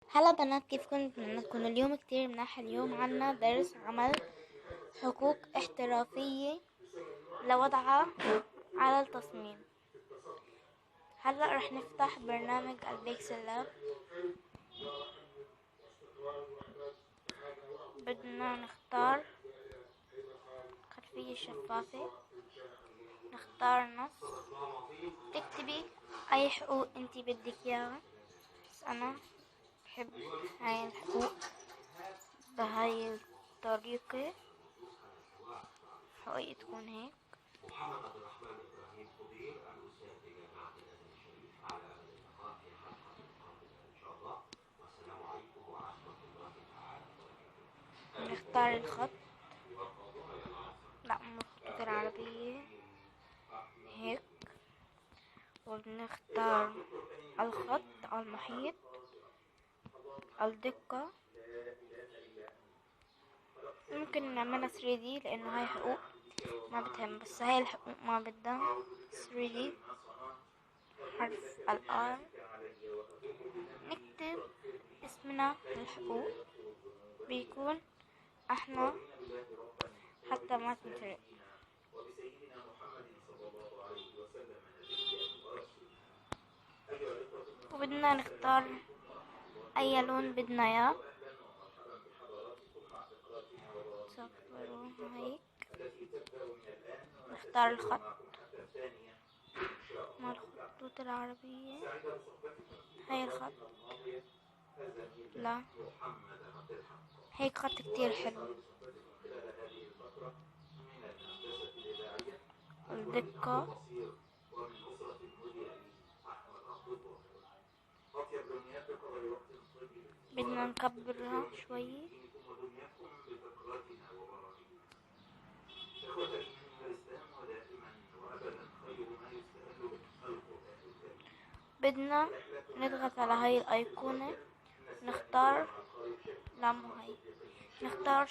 هلا بنات، كيفكن؟ بتمنى تكونوا اليوم كتير مناح. اليوم عنا درس عمل حقوق احترافية لوضعها على التصميم. هلا رح نفتح برنامج البيكسل لاب. بدنا نختار خلفية شفافة، نختار نص، تكتبي اي حقوق انتي بدك اياها. بس انا بحب هاي الحقوق بهاي الطريقة، حقوقي تكون هيك. نختار الخط، لا مو الخطوط العربية، هيك. وبنختار الخط، المحيط، الدقة. ممكن نعملها 3D لأنه هاي حقوق ما بتهم، بس هاي الحقوق ما بدها 3D. حرف R، نكتب اسمنا الحقوق، بيكون احنا حتى ما تنسرق. وبدنا نختار اي لون بدنا اياه، صفر هيك. نختار الخط مع الخطوط العربية، هاي الخط، لا هيك خط كتير حلو. الدقة، بدنا نكبرها شوي. بدنا نضغط على هاي الأيقونة، نختار، لا مو هاي، نختار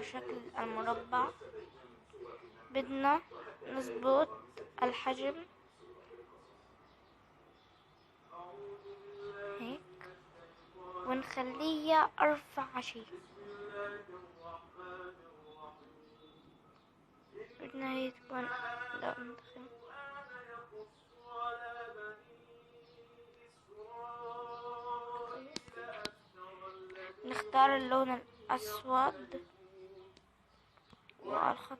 شكل المربع. بدنا نظبط الحجم هيك ونخليها أرفع شي. بدنا هي تكون، لا ندخل، نختار اللون الأسود والخط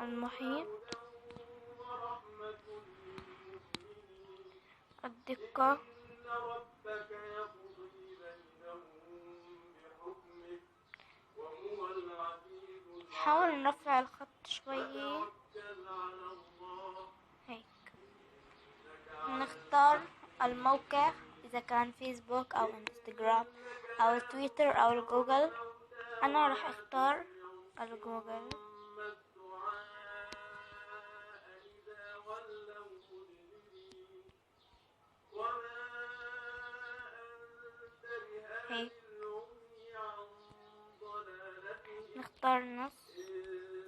المحيط. الدقة، نحاول نرفع الخط شوي هيك. نختار الموقع، إذا كان فيسبوك أو انستغرام أو تويتر أو جوجل. أنا راح أختار الجوجل. هيك نختار نص،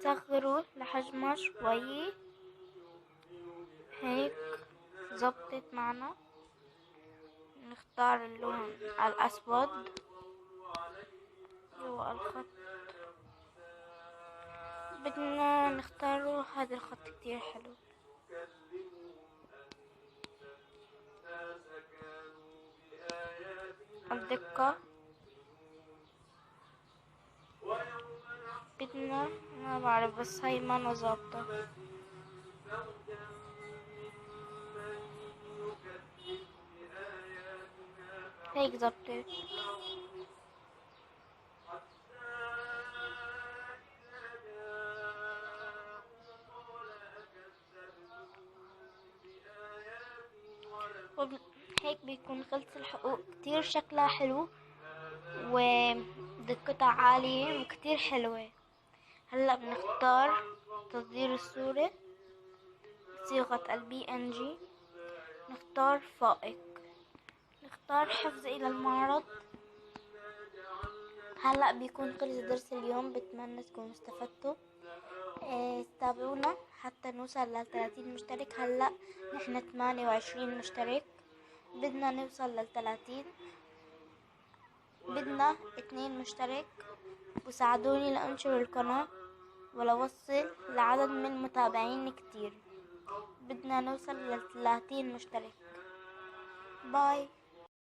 صغره لحجمه شوي هيك، زبطت معنا. نختار اللون الأسود جوا الخط. بدنا نختاره، هذا الخط كتير حلو. الدقة بدنا، ما بعرف، بس هاي ما ظابطة. هيك زبطت. هيك بيكون خلص الحقوق. كتير شكلها حلو ودقتها عالية وكتير حلوة. هلأ بنختار تصدير الصورة، صيغة PNG. نختار فائق، نختار حفظ إلى المعرض. هلأ بيكون خلص درس اليوم، بتمنى تكونوا استفدتوا. تابعونا حتى نوصل ل30 مشترك. هلأ نحن 28 مشترك، بدنا نوصل ل30. بدنا 2 مشترك، وساعدوني لأنشر القناة ولوصل لعدد من المتابعين كتير. بدنا نوصل ل30 مشترك. باي.